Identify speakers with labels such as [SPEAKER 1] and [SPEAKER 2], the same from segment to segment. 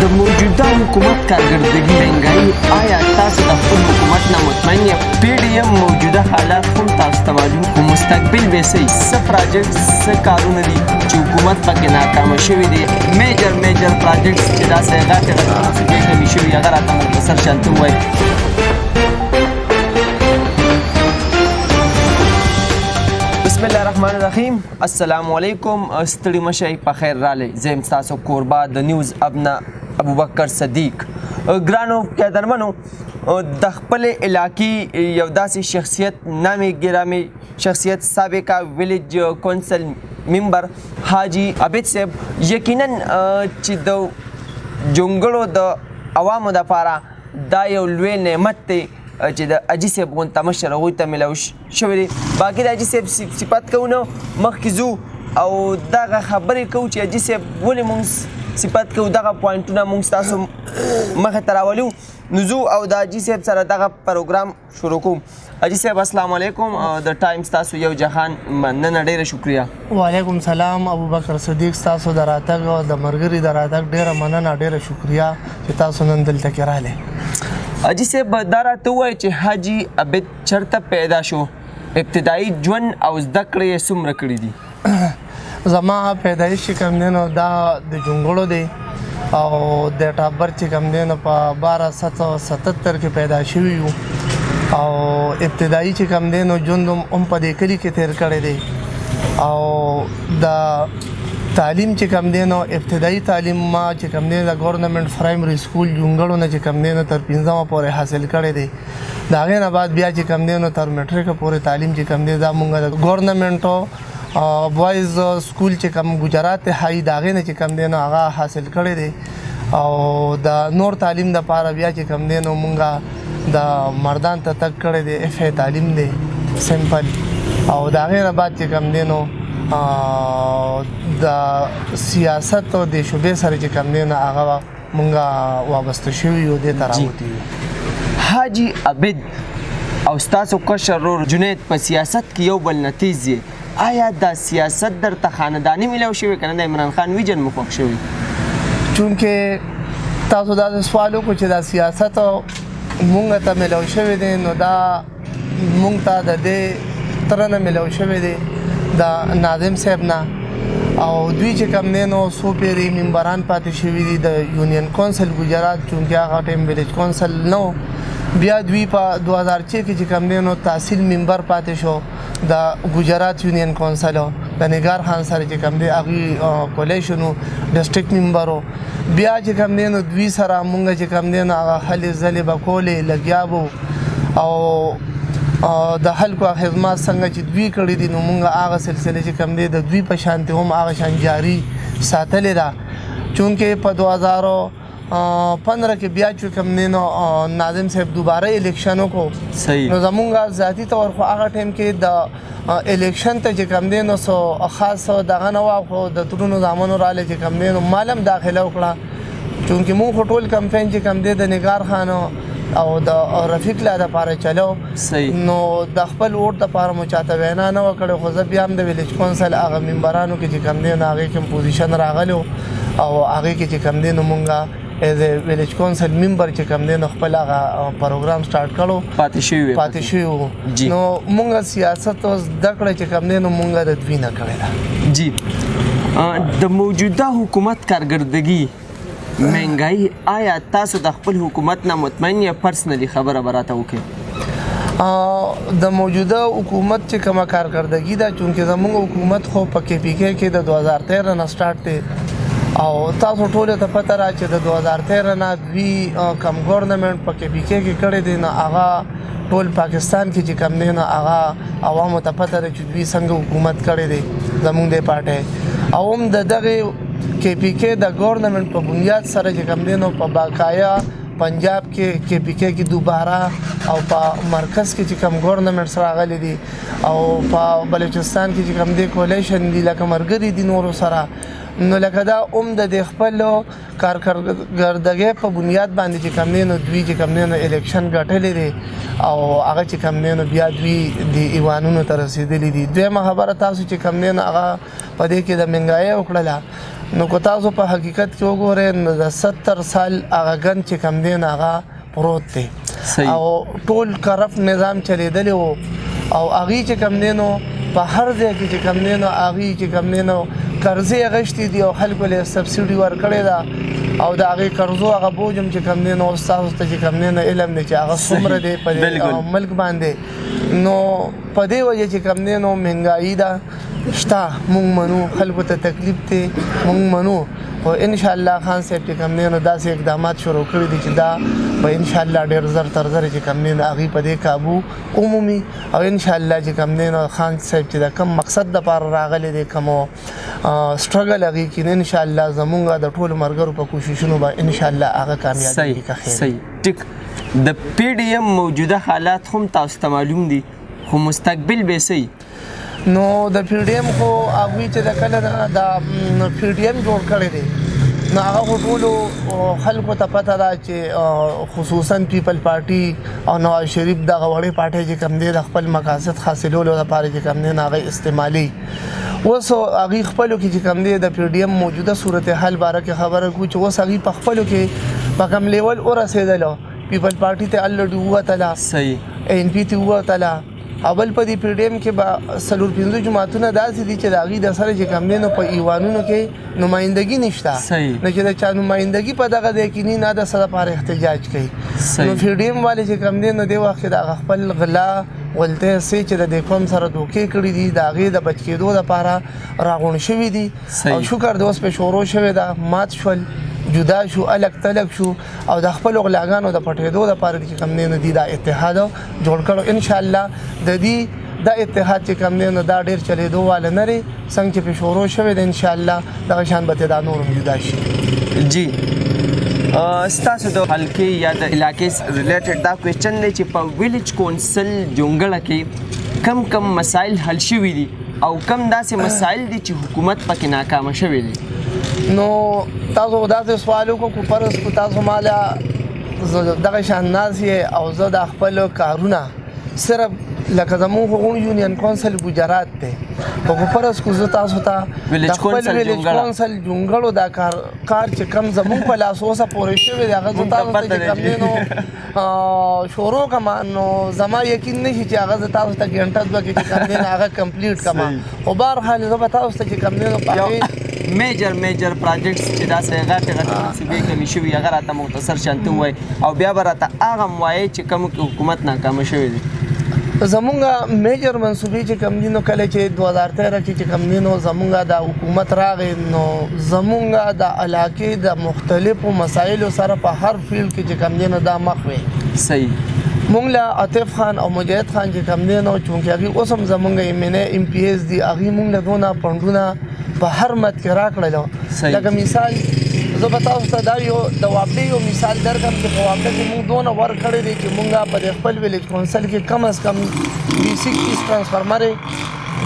[SPEAKER 1] د موجوده حکومت کارکردګي مهنګایي آیا تاسو د خپل حکومت نه مطمئن یاست؟ PDM موجوده حالات هم تاسو ته معلوم خو مستقبل به څه پراجکټ څه کارونه دي چې حکومت پکې ناکامه شوي دي میجر پراجکټس چې داسې غټې موسیقي کمې شوي هغه راته مختصر شانته ووایي. بسم الله الرحمن الرحیم. السلام علیکم. ستړي مشئ په خیر رالی. زه یم ستاسو کوربه د نیوز ابنا ابوبکر صدیق. ګرانو قدرمنو، د خپلې علاقې یو داسې شخصیت نامې ګرامې شخصیت سابقه ویلیج کونسل ممبر حاجی عابد صاحب یقینا چې د جونګړو د عوامو دپاره دا یو لوی نعمت دی چې د حاجي صاحب غونته مشر هغوی ته میلاو شوی دی. باقي د حاجي صاحب صفت کوو نه مخکې ځو او دغه خبرې کوو چې حاجي صاحب ولې مونږ صفت کوو، دغه پوینټونه مونږ ستاسو مخې ته راولو. نو ځو او د حاجي صاحب سره دغه پروګرام شروع کوو. حاجي صاحب السلام علیکم. د ټایم ستاسو یو جهان مننه، ډېره شکریه.
[SPEAKER 2] وعلیکم سلام ابوبکر صدیق، ستاسو د راتګ او د ملګري د راتګ ډېره مننه، ډېره شکریه چې تاسو نن دلته کې راغلئ. حاجي
[SPEAKER 1] صاحب دا راته ووایئ چې حاجي عابد چېرته پیدا شو، ابتدایي ژوند او زده کړې یې څومره کړي دي؟
[SPEAKER 2] زما پیدایش چې کوم دی نو دا د جونګړو دی او ډیټ اف برث چې کوم دی نو په 1277 کې پیدا شوي یو او ابتدایي چې کوم دی نو ژوند هم په دې کلي کې تیر کړی دی او د تعلیم چې کوم دی نو ابتدایي تعلیم ما چې کوم دی د ګورنمنت پرایمري سکول جونګړو نه چې کوم دی نو تر 5مه پورې حاصل کړی دی. د هغې نه بعد بیا چې کوم دی نو تر میټریکه پورې تعلیم چې کوم دی دا مونږ د ګورنمنټو بوایز سکول چې کوم ګجرات هاي د هغې نه چې کوم دی نو هغه حاصل کړی دی او د نور تعلیم دپاره بیا چې کوم دی نو مونږ د مردان ته تګ کړی دی FA تعلیم دی سمپل او د هغې نه بعد چې کوم دی نو د سیاست او د شعبې سره چې کوم دی نو هغه مونږ وابسته شوي یو دې ته راوتي یو.
[SPEAKER 1] حاجي عابد او ستاسو کشر ورور جنید په سیاست کې یو بل نتیز یې، آیا دا سیاست درته خانداني میلاو شوی که نه د عمران خان ویژن مو خوښ شوی؟
[SPEAKER 2] چونکې تاسو دا سوال وکړو چې دا سیاست مونږ ته میلاو شوی دی نو دا مونږ ته د دې تره نه میلاو شوی دی د ناظم صاحب نه او دوی چې کوم دی نو څو پیرې ممبران پاتې شوي دي د یونین کونسل ګجرات، چونکې هغه ټایم ویلیج کونسل نه و. بیا دوی په 2006 کې چې کوم دی نو تحصیل ممبر پاتې شو د ګجرات یونین کونسل د نگار خان سره چې کوم دی هغوی کولیشن و ډسټرکټ ممبر و. بیا چې کوم دی نو دوی سره مونږ چې کوم دی نو هغه هلې ځلې به کولې لګیا به او د خلکو خدمات څنګه چې دوی کړي دي نو مونږ هغه سلسله چې کوم دی د دوی په شانتې هم هغه شان جاري ساتلې ده. چونکې په 2015 کې بیا چې کوم دی نو ناظم صاحب دوباره الیکشن وکړو نو زمونږ ذاتي طور خو هغه ټایم کې د الیکشن ته چې کوم دی نو خاص دغه نه وه خو د ترونو زامنو رالی چې کوم دی نو مالم داخله وکړه. چونکې مونږ خو ټول کمپین چې کوم دی د نگار خان او د رفیق لا دپاره چلو نو د خپل ووټ دپاره مو چاته وینا نه وه کړې، خو زه بیا هم د ویلیج کونسل هغه ممبرانو کې چې کوم دی نو هغې کې پوزیشن راغلی او هغې کې چې کوم دی نو مونږ ایز ا ویلیج کونسل ممبر چې کوم دی نو خپل هغه پروګرام سټارټ کړو پاتې شوي وو. نو مونږ سیاست او زده کړه چې کوم دی نو مونږ د دوی نه کړې ده.
[SPEAKER 1] جی د موجوده حکومت کارکردګي مهنګایي آیا تاسو د خپل حکومت نه مطمئن یا پرسنلی خبره به راته وکړئ؟
[SPEAKER 2] د موجوده حکومت چې کومه کارکردګي ده، چونکې زموږ حکومت خو په KPK کې د 2013 نه سټارټ دی او تاسو ټولو ته پته را چې د 2013 نه دوی کم ګورنمنټ په KPK کې کړی دی نو هغه ټول پاکستان کې چې کوم دی نو هغه عوامو ته پته ده چې دوی څنګه حکومت کړی دی زموږ د پارټۍ او هم د دغې KPK د ګورنمنټ په بنیاد سره چې کوم دی نو په باقایا پنجاب کې KPK کې دوباره او په مرکز کې چې کوم ګورنمنټس راغلي دي او په بلوچستان کې چې کوم دی کولیشن دي لکه ملګري دي نورو سره نو لکه دا د خپل کارکردګۍ په بنیاد باندې چې کوم دی نو دوی چې کوم دی نو الیکشن ګټلی دی او هغه چې کوم دی نو بیا دوی د ایوانونو ته رسېدلي دي. دویمه خبره تاسو چې کوم دی نو هغه په دې کې د مهنګایۍ وکړله نو که تاسو په حقیقت کې وګورئ نو د 70 سال هغه ګن چې کم دی هغه پروت دی او ټول کرپټ نظام چلیدلی و او هغې چې کم دی نو په هر ځای کې چې کم دی نو هغې چې کم دی نو قرضې اخیستې دي او خلکو له سبسیډي ورکړې ده او د هغې قرضو هغه بوج هم چې کم دی نو ستاسو ته چې کم دی نو علم دی چې هغه څومره دی په دې ملک باندې نو په دې وجه چې کم دی نو مهنګایي ده شته مونږ منو خلکو ته تکلیف دی مونږ منو خو انشاءالله خان صاحب چې کم دی نو داسې اقدامات شروع کړي دي چې دا به انشاءالله ډېر زر تر زر چې کم دی نو هغې په دې کابو عمومي او انشاءالله چې کم دی نو خان صاحب چې د کم مقصد دپاره راغلی دی کوم سټرګل هغې کې انشاءالله زمونږ د ټولو ملګرو په کوششونو به انشاءالله هغه کامیابېږي که خیر
[SPEAKER 1] صحیح ټیک د پی ډي ایم موجوده حالات هم تاسو ته معلوم دي خو مستقبل به صحیح
[SPEAKER 2] نو د پی ډي ایم خو هغوی چې د کله نه د پی ډي ایم جوړ کړی دی نو هغه خو ټولو خلکو ته پته ده چې خصوصا پیپل پارټي او نواز شریف دغه وړې پارټۍ چې کوم دی د خپل مقاصد حاصلولو لپاره چې کوم دی نو هغه استعمالي اوس هغې خپلو کې چې کوم دی د پی ډي ایم موجوده صورتحال باره کې خبره کوو چې اوس هغې په خپلو کې په کوم لیول ورسېدلو پیپل پارټي ته الډي ووتله
[SPEAKER 1] صحیح
[SPEAKER 2] ان پي ته ووتله اول په دې پی ډي ایم کې به 4-5 جماعتونه داسې دي چې د هغې د سره چې کوم دی نو په ایوانونو کې نمایندګي نشته نو چې د چا نمایندګي په دغه ځای کې نه د څه لپاره احتجاج کوي نو پی ډي ایم والے چې کوم دی نو دې وخت کې د هغه خپل غلا غلطۍ سې چې د دې قوم سره دوکې کړي دي د هغې د بچ کېدو لپاره راغونډ شوي دي او شکر د اوس په شروع شوې ده مات شول جدا شو الګ تلګ شو او د خپل غلاګانو د پټېدو لپاره چې کوم دی نو دی دا اتحاد جوړ کړو ان شاء الله د دې دا اتحاد چې کوم دی نو دا ډېر چلیدو واله نه لري څنګه چې په شروع شوی دی ان شاء الله دغه شان به دا نور هم جدا شي
[SPEAKER 1] جی ستاسو د حلقې یا د علاقې ریلیټډ دا کوېسچن دی چې په ویلیج کونسل جونګړه کې کم کم مسایل حل شوي دي او کم داسې مسایل دي چې حکومت پکې ناکامه شوی دی
[SPEAKER 2] نو تاسو داسې سوال وکړو که فرض کړو تاسو ماله دغه شان ناست یې او زه د خپلو کارونه صرف لکه زمونږ غونډ یونین کونسل ګجرات دی خو که فرض کړو زه تاسو ته د خپل ویلیج کونسل جونګړو دا کار چې کم زمونږ په لاس اوسه پورې شوی دی هغه زه تاسو ته چې کم دی نو شروع کړم نو زما یقین نه شي چې هغه زه تاسو ته ګنټه دوه کې چې کم دی نو هغه کمپلیټ کړم خو بهرحال زه به تاسو ته چې کم دی نو په هغې
[SPEAKER 1] میجر پروجیکټس چې داسې غټې منصوبې کمې شوي هغه راته مختصر شانته ووایي او بیا به راته هغه هم وایي چې کوم حکومت ناکامه شوی دی
[SPEAKER 2] زمونږ میجر منصوبې چې کم دي نو کله چې 2013 کې چې کم دي نو زمونږ د حکومت راغی نو زمونږ د علاقې د مختلفو مسایلو سره په هر فیلډ کې چې کم دي نو دا مخ وي
[SPEAKER 1] صحیح
[SPEAKER 2] مونږ له عاطف خان او مجاهد خان چې کم دی نو چونکې هغې اوس هم زمونږ ام پی ایس دي هغې مونږ له دونه فنډونه په هر مد کې راکړلو لکه مثال زه به تاسو ته دا یو د وابډې یو مثال درکړم چې په وابډه کې مونږ دونه ورکړی دی چې مونږ په خپل ویلیج کونسل کې کم از کم 20-30 ټرانسفارمرې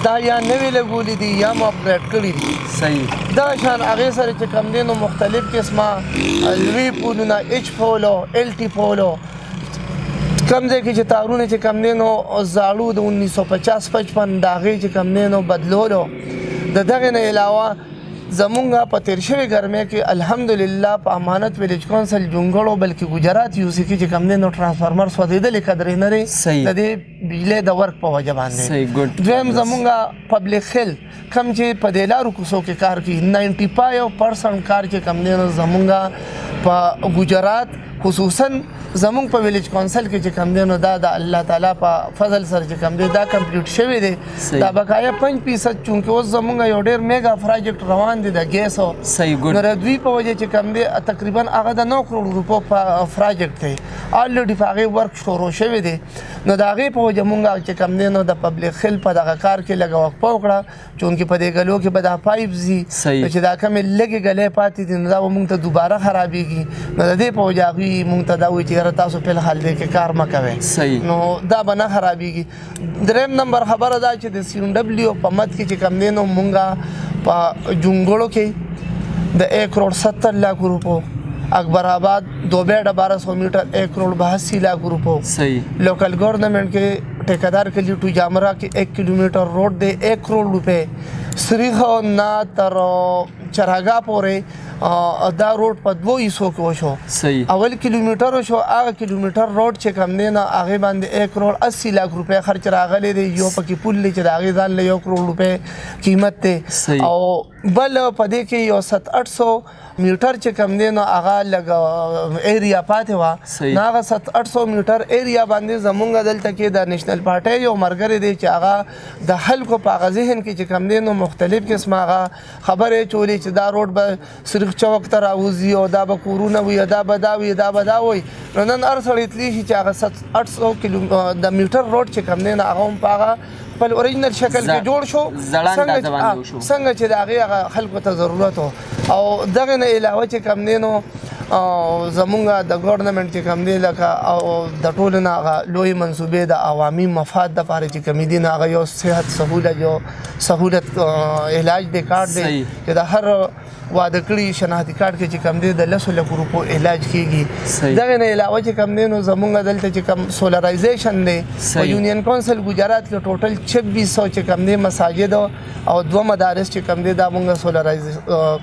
[SPEAKER 2] دا یا نوې لګولي دي یا مو اپګریډ کړي دي
[SPEAKER 1] صحیح
[SPEAKER 2] دا شان هغې سره چې کم دی نو مختلف قسمه لوی پولونه ایچ پولو ال ټي پولو کم ځای کې چې تارونه چې کم دی نو زاړو د 1950-55 د هغې چې کم دی نو بدلولو د دغې نه علاوه زمونږ په تیر شوې ګرمۍ کې الحمدلله په امانت ویلیج کونسل جونګړو بلکې ګجرات یو سی کې چې کم دی نو ټرانسفارمر سوځېدلې قدرې نه لري د دې بجلۍ د ورک په وجه باندې دویم زمونږ پبلک هیلث کم چې په دې لارو کوڅو کې کار کوي 95% کار چې کم دی نو زمونږ په ګجرات خصوصا زمونږ په ویلیج کونسل کې چې کم دی نو دا د الله تعالی په فضل سره چې کم دی دا کمپلیټ شوی دی دا بقایا 5% چونکې اوس زمونږ یو ډېر میګا پروجیکټ روان دی د ګیسو نو د دوی په وجه چې کم دی تقریبا هغه د 9 کروڑ روپو پروجیکټ دی الریډي په هغې ورک شروع شوی دی نو د هغې په وجه مونږ چې کم دی نو د پبلک هیلث په دغه کار کې لږه وقفه وکړه چونکې په دې ګلو کې به دا پایپ ځي نو چې دا کمې لږې ګلۍ پاتې دي نو دا به مونږ ته دوباره خرابېږي نو د دې په وجه هغوی مونږ ته دا وایي چې یاره تاسو فلحال دې کې کار مه کوئ نو دا به نه خرابېږي دریم نمبر خبره دا چې د سی ډبلیو په مد کې چې کم دی نو مونږ په جونګړو کې د 1 کروڑ 70 لاکھ روپو اکبر آباد دوبیڑ 1200 میٹر 1 کروڑ 82 لاکھ روپو لوکل گورنمنٹ کے ٹھیکیدار کے لیے ٹو جامرا کے 1 کلومیٹر روڈ دے 1 کروڑ روپے سریخ نا تر چراګا پورې دا روډ په 2 حصو کې وشو.
[SPEAKER 1] صحیح.
[SPEAKER 2] اول کیلومتر شو، هغه کیلومتر روډ چې کم دی نه هغه باندې 1 کروڑ 80 لک روپے خرچ راغلی دی. یو پکې پل چې د هغې ځان له 1 کروڑ روپے قیمت دی. او بل په دې کې یو 700-800 میټر چې کم دی نو هغه لږ ایریا پاتې وه. نو هغه 700-800 میټر ایریا باندې زمونږ دلته کې د نیشنل پارټۍ یو ملګری دی چې هغه د خلکو په هغه ذهن کې چې کم دی نو مختلف قسمه هغه خبرې چولې چې دا روډ به صرف چوک ته راوځي او دا به کورونه وي، دا به دا وي، دا به دا وي. نو نن هر سړی تللی شي چې هغه 700-800 کیلو د میټر روډ چې کم دی نو هغه هم په هغه خپل اوریجنل شکل کې جوړ شو، څنګه چې د هغې خلکو ته ضرورت و. او دغه نه علاوه چې کم دی نو زمونږ د ګورنمنټ چې کم دی لکه او د ټولو نه هغه لوی منصوبې د عوامي مفاد دپاره چې کمې دي نو هغه یو صحت سهولت علاج دی کارډ دی چې د هر واده کړي شناختی کارت کې چې کم دی د 10 لکو روپو علاج کیږي. دغه نه علاوه چې کم دی نو زمونږ دلته چې کم سولرایزیشن دی په یونین کونسل ګجرات کې ټوټل 2600 چې کم دی مساجد او 2 مدارس چې کم دی دا مونږ سولرایز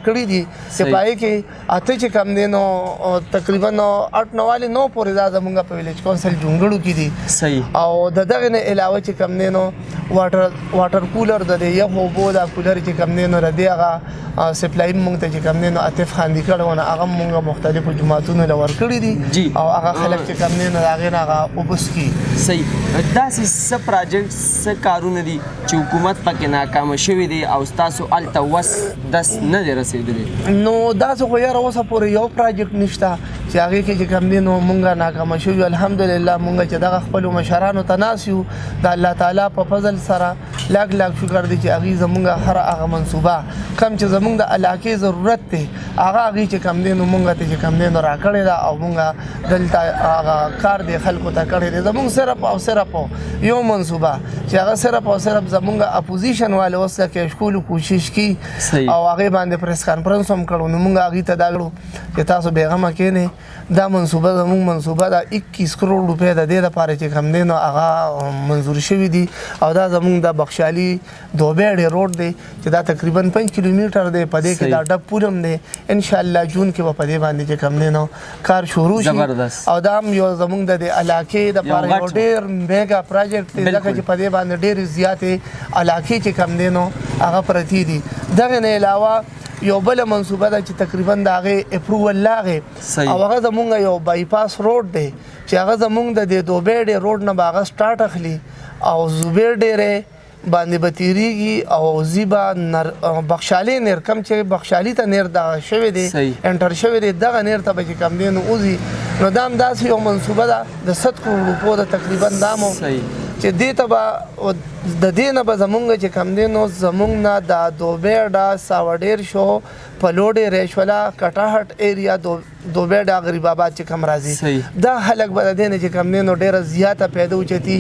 [SPEAKER 2] کړي دي چې پای کې اته چې کم دی نو تقریبا 8-9 والي 9 پورې دا زمونږ په ویلیج کونسل جونګړو کې دي.
[SPEAKER 1] صحیح.
[SPEAKER 2] او دغه نه علاوه چې کم دی نو واټر کولر د یو بو دا کولر چې کم دی نو ردی هغه سپلای مونږ ته چې کم دی نو عاطف خاندي کړو نه هغه مونږ مختلفو جماعتونو له ورکړي دي او هغه خلک چې کم دی نو هغه نه هغه وبس کی.
[SPEAKER 1] صحیح. داسې څه پروجیکټ څه کارونه دي چې حکومت پکې ناکامه شوي دي او ستاسو هلته وس دس نه دی رسېدلی؟
[SPEAKER 2] نو داسې خو یاره اوسه پورې یو پروجیکټ نشته چې هغې کې چې کم دی نو مونږ ناکامه شوي. الحمدلله مونږ چې دغه خپلو مشرانو ته ناست یو د الله تعالی په فضل سره لاک شکر دی چې هغې زمونږ هر هغه منصوبه کم چې زمونږ د علاقې ضرورت دی هغه هغې چې کم دی نو مونږ ته چې کم دی نو راکړې ده او مونږ دلته هغه کار دی خلکو ته کړی دی. زمونږ صرف او صرف یو منصوبه چې هغه صرف او صرف زمونږ اپوزیشن والے اوس کې ښکولو کوشش کی او هغې باندې پریس کانفرنس هم کړو. نو مونږ هغې ته دا کړو چې تاسو بېغمه کښېنئ دا منصوبه زمونږ منصوبه ده 21 کروڑ روپۍ د دې دپاره چې کم دی نو هغه منظور شوي دي او دا زمونږ د بخشالي دوبېړې روډ دی چې دا تقریبا 5 کیلومیټر دی. په دې کې دا ډب پول هم دی. انشاءالله جون کې به په دې باندې چې کم دی نو کار شروع شي او دا هم یو زمونږ د علاقې دپاره یو ډېر میګا پروجیکټ دی ځکه چې په دې باندې ډېرې زیاتې علاقې چې کم دی نو هغه پرتې دي. دغه نه علاوه یو بل منصوبه ده چې تقریبا د هغې اپروول لاغې او هغه زمونږ یو بایپاس روډ دی چې هغه زمونږ د دې دوبېډې روډ نه به هغه سټارټ اخلي او زوبېر ډېرې باندې به تیریږي او زیبا بخشالي نیر کم چې بخشالي ته نیر دغه شوی دی انټر شوی دی دغه نیر ته به چې کم دی نو وځي. نو دا هم داسې یو منصوبه ده د 100 کروڑ روپو ده تقریبا دا مو چې دې ته به د دې نه به زمونږ چې کم دی نو زمونږ نه دا دوبېډه ساوډیر شو پلوډې ریشولا کټاهټ ایریا دوبېډه غریب آباد چې کم راځي دا خلک به د دې نه چې کم دی نو ډېره زیاته پیدا اوچتي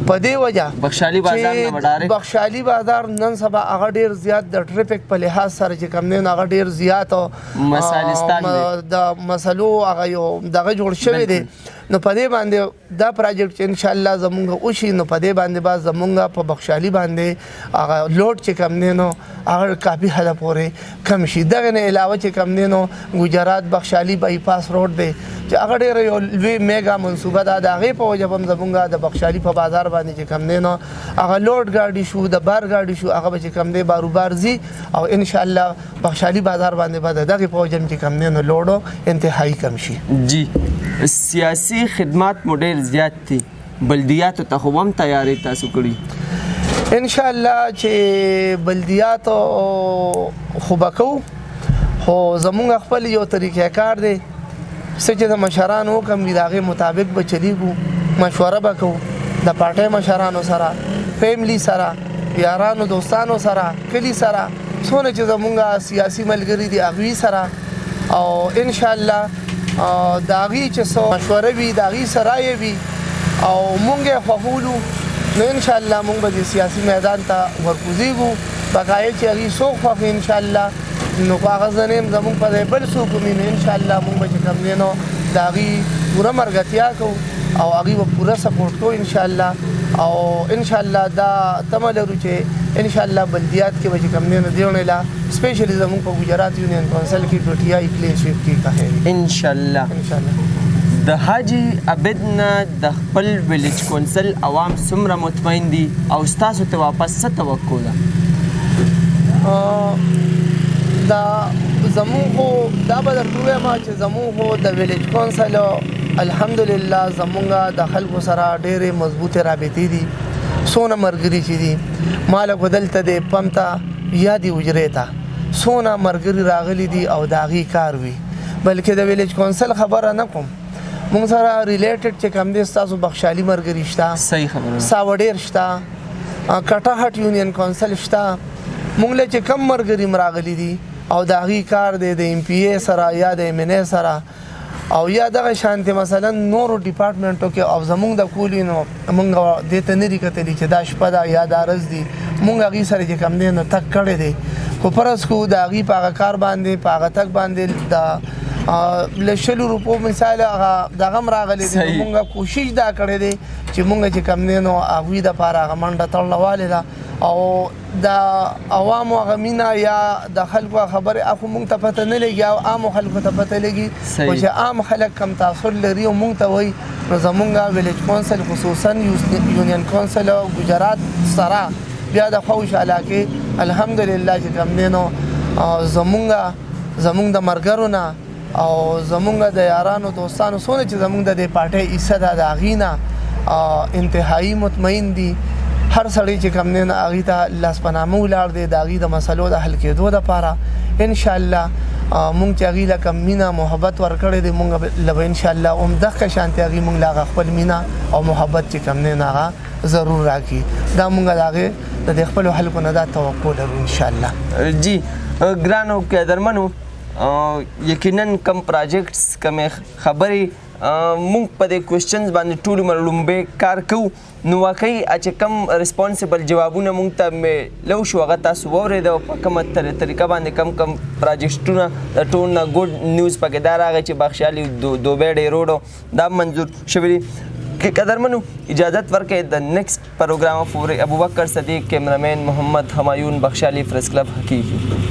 [SPEAKER 2] په دې وجه
[SPEAKER 1] بخشالي بازار نه وډارې
[SPEAKER 2] بخشالي بازار نن سبا هغه ډېر زیات د ټریفک په لحاظ سره چې کم دی نو هغه ډېر زیات د مسلو هغه یو دغه جوړ شوی دی. نو په دې باندې دا پروجیکټ چې انشاءالله زمونږ وشي نو په دې باندې به زمونږ په بخشالي باندې هغه لوډ چې کم دی نو هغه کافي حده پورې کم شي. دغه نه علاوه چې کم دی نو ګجرات بخشالي بایپاس روډ دی چې هغه ډېره یو لوی میګا منصوبه ده د هغې په وجه به هم زمونږ د بخشالي په بازار باندې چې کم دی نو هغه لوډ ګاډي شو د بار ګاډي شو هغه به چې کم دی باروبار ځي او انشاءالله بخشالي بازار باندې به د دغې په وجه چې کم دی نو لوډو انتهایی کم شي.
[SPEAKER 1] جی سیاسي خدمات مو ډېر زیات دي بلدیاتو ته خو هم تیارې تاسو کړي
[SPEAKER 2] انشاءالله چې بلدیاتو خو به کوو خو زمونږ خپل یو طریقې کار دی څه چې د مشرانو حکم وي د هغې مطابق به چلیږو مشوره به کوو د پارټۍ مشرانو سره فیملی سره یارانو دوستانو سره کلي سره څونه چې زمونږ سیاسي ملګري دي هغوی سره او انشاءالله د هغې چې څه مشوره وي د هغې سره یې وي او مونږ یې خوښولو نو انشاءالله مونږ به د سیاسي میدان ته ورکوزیږو بقایې چې هغې څوک خوښوي انشاءالله نو په هغه ځنې هم زمونږ په ځای بل څوک ومي نو انشاءالله مونږ به چې کم دی نو د هغې پوره ملګرتیا کوو او هغې به پوره سپورټ کوو انشاءالله او انشاءالله دا تمه لرو چې ان شاء الله بلدیات کې به چې کوم نه دیونه لا سپیشلی زموږ په ګجرات یونین کونسل کې ټوټیا کلین شیپ کې کاهه
[SPEAKER 1] ان شاء الله. د حاجی عبد نه د خپل ویلیج کونسل عوام څومره مطمئن دي او ستاسو ته واپس څه توقع ده؟
[SPEAKER 2] دا زموږ دا به درته ووایم چې زموږ د ویلیج کونسل الحمدلله زموږ د خلکو سره ډېرې مضبوطې رابطې دي. څونه ملګري چې دي ما لږ دلته د پمپ ته یا د حجرې ته څونه ملګري راغلي دي او د هغې کار وي. بلکې د ویلیج کونسل خبره نه کوم، مونږ سره ریلیټډ چې کوم دی ستاسو بخشالي ملګري شته،
[SPEAKER 1] صحیح خبره،
[SPEAKER 2] ساوډیر شته، کټهټ یونین کونسل شته. مونږ له چې کم ملګري راغلي دي او د هغې کار دی د ایم پی ای سره یا د ایم این ای سره او یا دغه شانتې مثلا نورو ډپارټمنټو کې او زمونږ د کولي نو مونږ دې ته نه دي کتلي چې دا شپه ده یا دا ورځ دي. مونږ هغې سره چې کوم دی نو تګ کړی دی، خو فرض کړو د هغې په هغه کار باندې په هغه تګ باندې د له 100 روپو مثال هغه دغه هم راغلی دی. مونږ کوشش دا کړی دی چې مونږ چې کوم دی نو هغوی دپاره هغه منډه تړلوالی ده او د عوامو هغه مینه یا د خلکو خبرې خو مونږ ته پته نه لګي او عامو خلکو ته پته لګي، خو چې عام خلک کم تاثر لري او مونږ ته وایي نو زمونږ ویلیج کونسل خصوصا یونین کونسل ګجرات سره بیا د خوش علاقې الحمدلله چې کوم دی نو زمونږ د ملګرو نه او زمونږ د یارانو دوستانو څونه چې زمونږ د دې پارټۍ حصه ده د هغې نه انتهایي مطمئن دي. هر سړی چې کوم دی نو هغې ته لاسپنامه ولاړ دی د هغې د مسلو د حل کېدو دپاره. انشاءالله مونږ چې هغې له کوم مینه محبت ورکړی دی مونږ له به انشاءالله همدغه شانتې هغې مونږ له هغه خپل مینه او محبت چې کوم دی نو هغه ضرور راکړي. دا مونږ د هغې د دې خپلو خلکو نه دا توقع لرو انشاءالله.
[SPEAKER 1] جی ګرانو قدرمنو، یقینا کم پراجیکټس کمې خبرې مونږ په دې کوېسچنز باندې ټول عمر لومبې کار کوو نو واقعي چې کم ریسپانسیبل جوابونه مونږ ته میلو شو هغه تاسو واورېده او په کومه طریقه باندې کم پراجیکټونه د ټول نه ګډ نیوز پکې دا راغی چې بخشالي دوبۍ روډ دا منظور شوي دي. قدرمنو اجازت ورکړئ د نیکسٹ پروګرام فور ابوبکر صدیق، کیمرامین محمد همایون، بخشالي پریس کلب حقیقي.